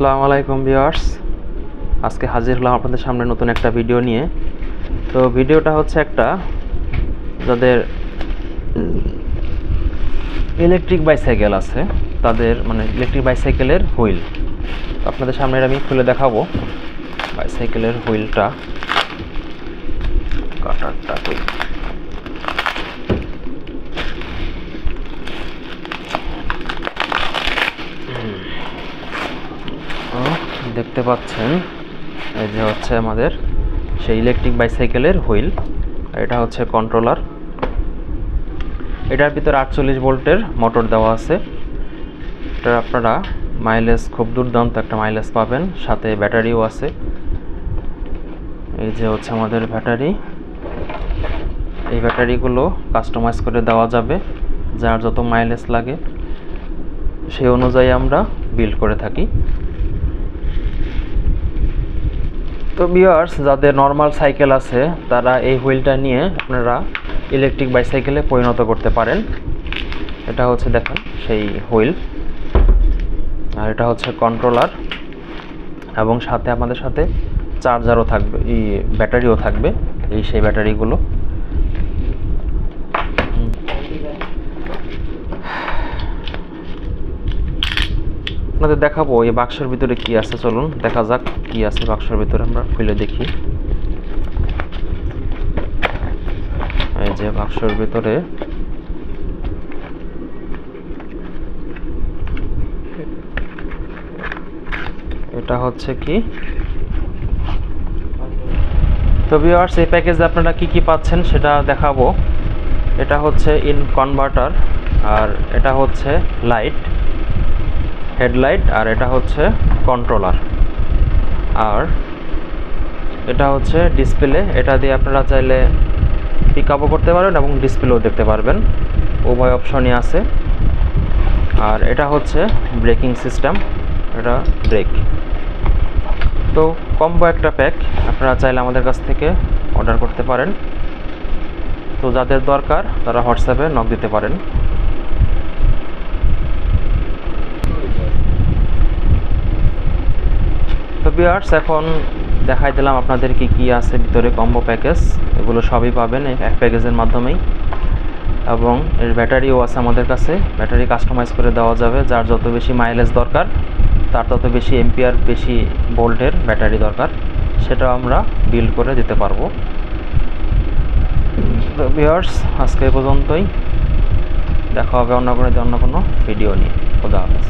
আসসালামু আলাইকুম ভিউয়ার্স, আজকে হাজির হলাম আপনাদের সামনে নতুন একটা ভিডিও নিয়ে। তো ভিডিওটা হচ্ছে একটা যাদের ইলেকট্রিক বাইসাইকেল আছে তাদের ইলেকট্রিক বাইসাইকেলের হুইল আপনাদের সামনে আমি খুলে দেখাবো। বাইসাইকেলের হুইলটা কাটারটাকে দেখতে পাচ্ছেন, এই যে হচ্ছে আমাদের সেই ইলেকট্রিক বাইসাইকেলের হুইল। এটা হচ্ছে কন্ট্রোলার। এটার ভিতরে 48 ভোল্টের মোটর দেওয়া আছে। এটা আপনারা মাইলেজ খুব দুর্দান্ত একটা মাইলেজ পাবেন, সাথে ব্যাটারিও আছে। এই যে হচ্ছে আমাদের ব্যাটারি। এই ব্যাটারিগুলো কাস্টমাইজ করে দেওয়া যাবে, যার যত মাইলেজ লাগে সেই অনুযায়ী আমরা বিল্ড করে থাকি। তো ভিউয়ার্স, যাদের নর্মাল সাইকেল আছে তারা এই হুইলটা নিয়ে আপনারা ইলেকট্রিক বাইসাইকেলে পরিণত করতে পারেন। এটা হচ্ছে দেখেন সেই হুইল, আর এটা হচ্ছে কন্ট্রোলার, এবং সাথে আমাদের সাথে চার্জারও থাকবে, ব্যাটারিও থাকবে। এই সেই ব্যাটারিগুলো আপনাদের দেখাবো। এই বাক্সের ভিতরে কি আছে, চলুন দেখা যাক কি আছে বাক্সের ভিতরে। আমরা খুলে দেখি। এই যে বাক্সের ভিতরে এটা হচ্ছে কি। তো ভিউয়ার্স, এই প্যাকেজে আপনারা কি পাচ্ছেন সেটা দেখাবো। এটা হচ্ছে ইন কনভার্টার, আর এটা হচ্ছে লাইট, হেডলাইট, আর এটা হচ্ছে কন্ট্রোলার, আর এটা হচ্ছে ডিসপ্লে। এটা দিয়ে আপনারা চাইলে পিক আপও করতে পারবেন এবং ডিসপ্লেও দেখতে পারবেন, উভয় অপশনই আছে। আর এটা হচ্ছে ব্রেকিং সিস্টেম, এটা ব্রেক। তো কম্বো একটা প্যাক, আপনারা চাইলে আমাদের কাছ থেকে অর্ডার করতে পারেন। তো যাদের দরকার তারা হোয়াটসঅ্যাপে নক দিতে পারেন। তো ভিউয়ার্স, এখন দেখাই দিলাম আপনাদের কি আছে ভিতরে কম্বো প্যাকেজ। এগুলো সবই পাবেন এই এক প্যাকেজের মাধ্যমেই, এবং এর ব্যাটারিও আছে আমাদের কাছে। ব্যাটারি কাস্টমাইজ করে দেওয়া যাবে, যার যত বেশি মাইলেজ দরকার, তার তত বেশি এম্পিয়ার, বেশি ভোল্টের ব্যাটারি দরকার, সেটাও আমরা বিল্ড করে দিতে পারবো। তো ভিউয়ার্স, আজকে এই পর্যন্তই। দেখা হবে অন্য কোনো ভিডিও নিয়ে। খোদা হাফেজ।